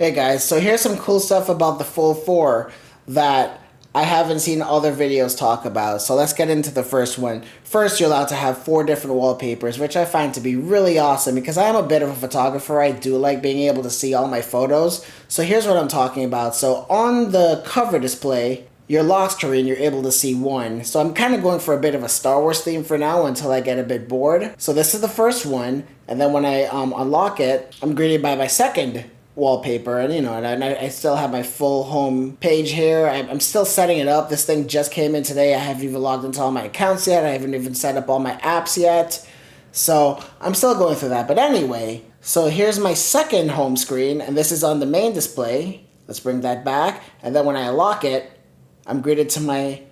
Hey guys, so here's some cool stuff about the Fold 4 that I haven't seen other videos talk about. So let's get into the first one. First, you're allowed to have 4 different wallpapers, which I find to be really awesome because I am a bit of a photographer. I do like being able to see all my photos. So here's what I'm talking about. So on the cover display, your lock screen, you're able to see 1. So I'm kind of going for a bit of a Star Wars theme for now until I get a bit bored. So this is the first one, and then when I unlock it, I'm greeted by my second wallpaper, and I still have my full home page here. I'm still setting it up. This thing just came in today. I haven't even logged into all my accounts yet. I haven't even set up all my apps yet. So I'm still going through that. But anyway, so here's my second home screen, and this is on the main display. Let's bring that back. And then when I unlock it, I'm greeted to my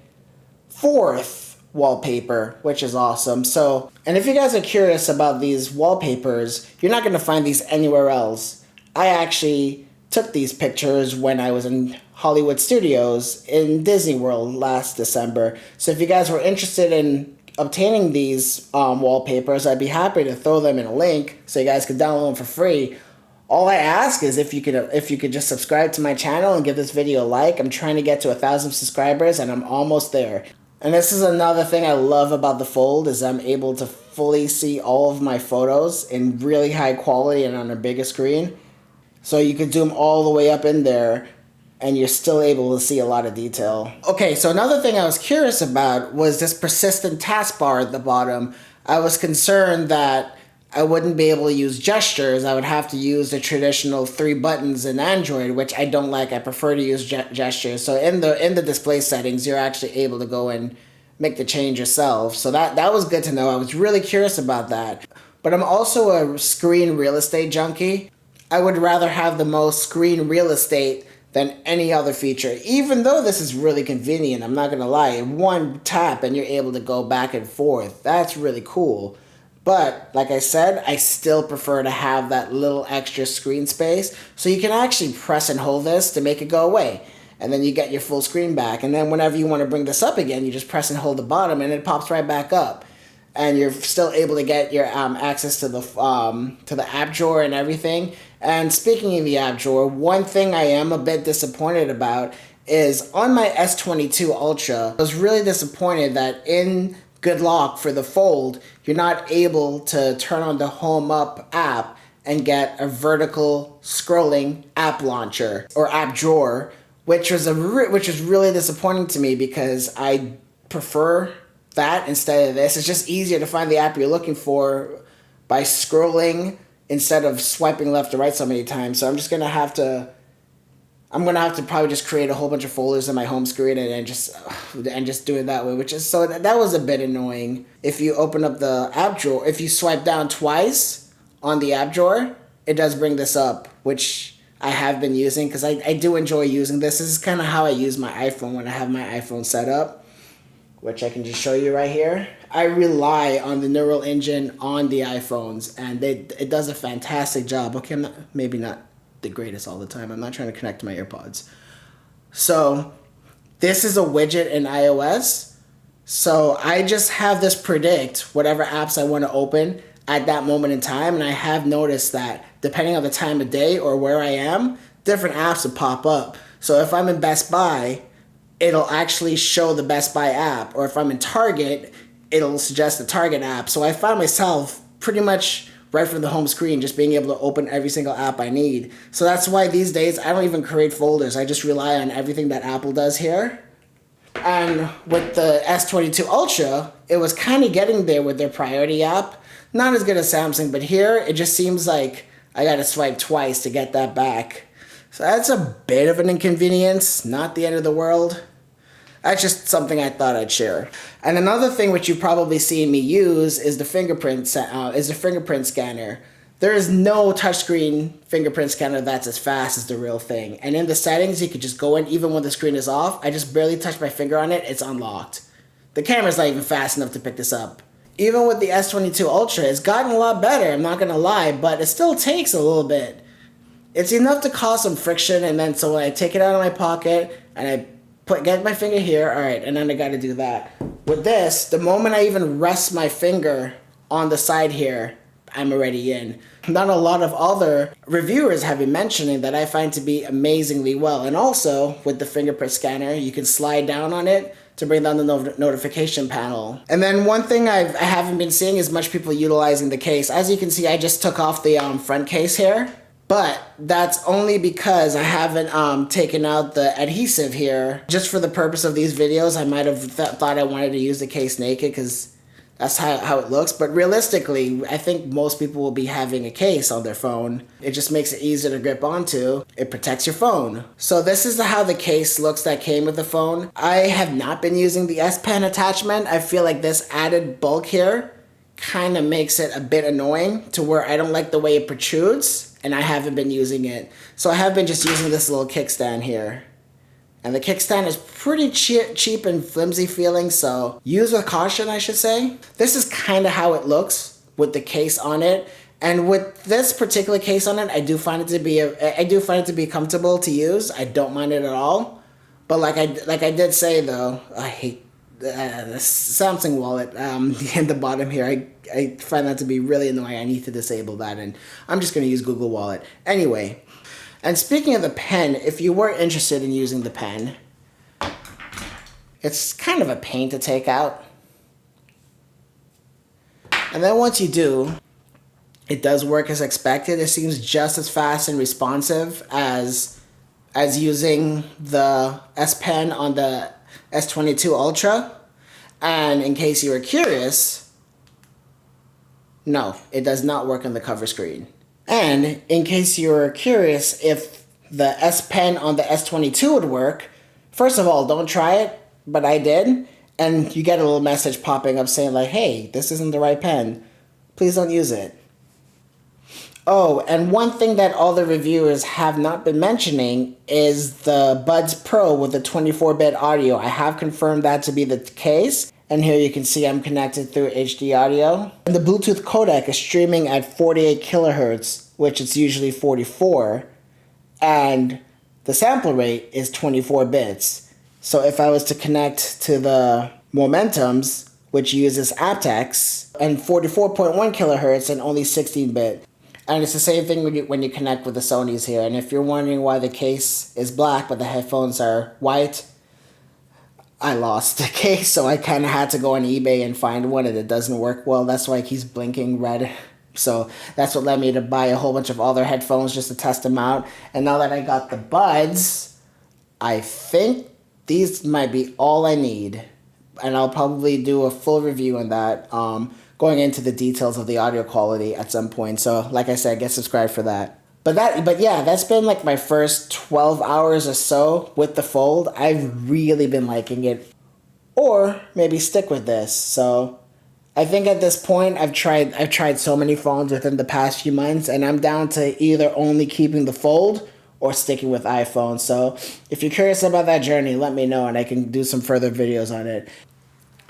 fourth wallpaper, which is awesome. So, and if you guys are curious about these wallpapers, you're not going to find these anywhere else. I actually took these pictures when I was in Hollywood Studios in Disney World last December. So if you guys were interested in obtaining these wallpapers, I'd be happy to throw them in a link so you guys could download them for free. All I ask is if you could just subscribe to my channel and give this video a like. I'm trying to get to 1,000 subscribers and I'm almost there. And this is another thing I love about the Fold is I'm able to fully see all of my photos in really high quality and on a bigger screen. So you could zoom all the way up in there and you're still able to see a lot of detail. Okay, so another thing I was curious about was this persistent taskbar at the bottom. I was concerned that I wouldn't be able to use gestures. I would have to use the traditional 3 buttons in Android, which I don't like. I prefer to use gestures. So in the display settings, you're actually able to go and make the change yourself. So that was good to know. I was really curious about that. But I'm also a screen real estate junkie. I would rather have the most screen real estate than any other feature. Even though this is really convenient, I'm not gonna lie. In one tap and you're able to go back and forth. That's really cool. But like I said, I still prefer to have that little extra screen space. So you can actually press and hold this to make it go away. And then you get your full screen back. And then whenever you want to bring this up again, you just press and hold the bottom and it pops right back up. And you're still able to get your access to the app drawer and everything. And speaking of the app drawer, one thing I am a bit disappointed about is on my S22 Ultra, I was really disappointed that in Good Lock for the Fold, you're not able to turn on the Home Up app and get a vertical scrolling app launcher or app drawer, which was really disappointing to me because I prefer that instead of this. It's just easier to find the app you're looking for by scrolling instead of swiping left or right so many times. So I'm gonna have to probably just create a whole bunch of folders in my home screen and just do it that way, which is so that was a bit annoying. If you open up the app drawer, if you swipe down twice on the app drawer, it does bring this up, which I have been using because I do enjoy using this. This is kind of how I use my iPhone when I have my iPhone set up, which I can just show you right here. I rely on the neural engine on the iPhones, and it does a fantastic job. Okay, maybe not the greatest all the time. I'm not trying to connect to my AirPods. So this is a widget in iOS. So I just have this predict whatever apps I want to open at that moment in time, and I have noticed that depending on the time of day or where I am, different apps will pop up. So if I'm in Best Buy, it'll actually show the Best Buy app, or if I'm in Target, it'll suggest the Target app. So I find myself pretty much right from the home screen just being able to open every single app I need. So that's why these days I don't even create folders. I just rely on everything that Apple does here. And with the S22 Ultra, it was kind of getting there with their priority app. Not as good as Samsung, but here it just seems like I gotta swipe twice to get that back. So that's a bit of an inconvenience, not the end of the world. That's just something I thought I'd share. And another thing which you've probably seen me use is the fingerprint scanner. There is no touchscreen fingerprint scanner that's as fast as the real thing. And in the settings, you could just go in even when the screen is off. I just barely touch my finger on it, it's unlocked. The camera's not even fast enough to pick this up. Even with the S22 Ultra, it's gotten a lot better, I'm not gonna lie, but it still takes a little bit. It's enough to cause some friction, and then so when I take it out of my pocket and I get my finger here, all right, and then I gotta do that. With this, the moment I even rest my finger on the side here, I'm already in. Not a lot of other reviewers have been mentioning that I find to be amazingly well. And also, with the fingerprint scanner, you can slide down on it to bring down the notification panel. And then one thing I haven't been seeing is much people utilizing the case. As you can see, I just took off the front case here. But that's only because I haven't taken out the adhesive here. Just for the purpose of these videos, I might have thought I wanted to use the case naked because that's how it looks. But realistically, I think most people will be having a case on their phone. It just makes it easier to grip onto. It protects your phone. So this is how the case looks that came with the phone. I have not been using the S Pen attachment. I feel like this added bulk here kind of makes it a bit annoying to where I don't like the way it protrudes, and I haven't been using it. So I have been just using this little kickstand here. And the kickstand is pretty cheap and flimsy feeling, so use with caution, I should say. This is kind of how it looks with the case on it. And with this particular case on it, I do find it to be comfortable to use. I don't mind it at all. But like I did say though, I hate the Samsung wallet in the bottom here. I find that to be really annoying. I need to disable that, and I'm just gonna use Google Wallet anyway. And speaking of the pen, if you were interested in using the pen, it's kind of a pain to take out. And then once you do, it does work as expected. It seems just as fast and responsive as using the S Pen on the S22 Ultra. And in case you were curious, no, it does not work on the cover screen. And in case you're curious if the S Pen on the S22 would work, first of all, don't try it, but I did. And you get a little message popping up saying like, hey, this isn't the right pen. Please don't use it. Oh, and one thing that all the reviewers have not been mentioning is the Buds Pro with the 24-bit audio. I have confirmed that to be the case. And here you can see I'm connected through HD audio. And the Bluetooth codec is streaming at 48 kilohertz, which is usually 44. And the sample rate is 24 bits. So if I was to connect to the Momentums, which uses aptX, and 44.1 kilohertz and only 16-bit. And it's the same thing when you connect with the Sonys here. And if you're wondering why the case is black but the headphones are white, I lost the case, so I kind of had to go on eBay and find one, and it doesn't work well. That's why it keeps blinking red. So that's what led me to buy a whole bunch of other headphones just to test them out. And now that I got the Buds, I think these might be all I need. And I'll probably do a full review on that, going into the details of the audio quality at some point. So like I said, get subscribed for that. But yeah, that's been like my first 12 hours or so with the Fold. I've really been liking it. Or maybe stick with this. So I think at this point I've tried so many phones within the past few months, and I'm down to either only keeping the Fold or sticking with iPhone. So if you're curious about that journey, let me know and I can do some further videos on it.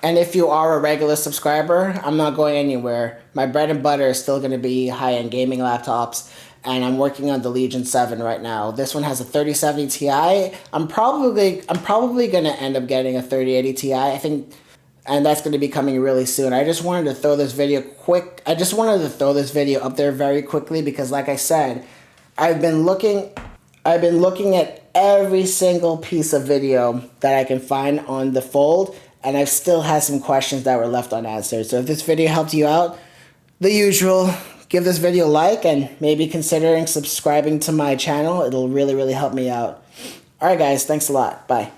And if you are a regular subscriber, I'm not going anywhere. My bread and butter is still going to be high-end gaming laptops. And I'm working on the Legion 7 right now. This one has a 3070 Ti. I'm probably going to end up getting a 3080 Ti, I think, and that's going to be coming really soon. I just wanted to throw this video up there very quickly because, like I said, I've been looking at every single piece of video that I can find on the Fold, and I've still had some questions that were left unanswered. So if this video helped you out, the usual, give this video a like and maybe considering subscribing to my channel. It'll really, really help me out. Alright guys, thanks a lot. Bye.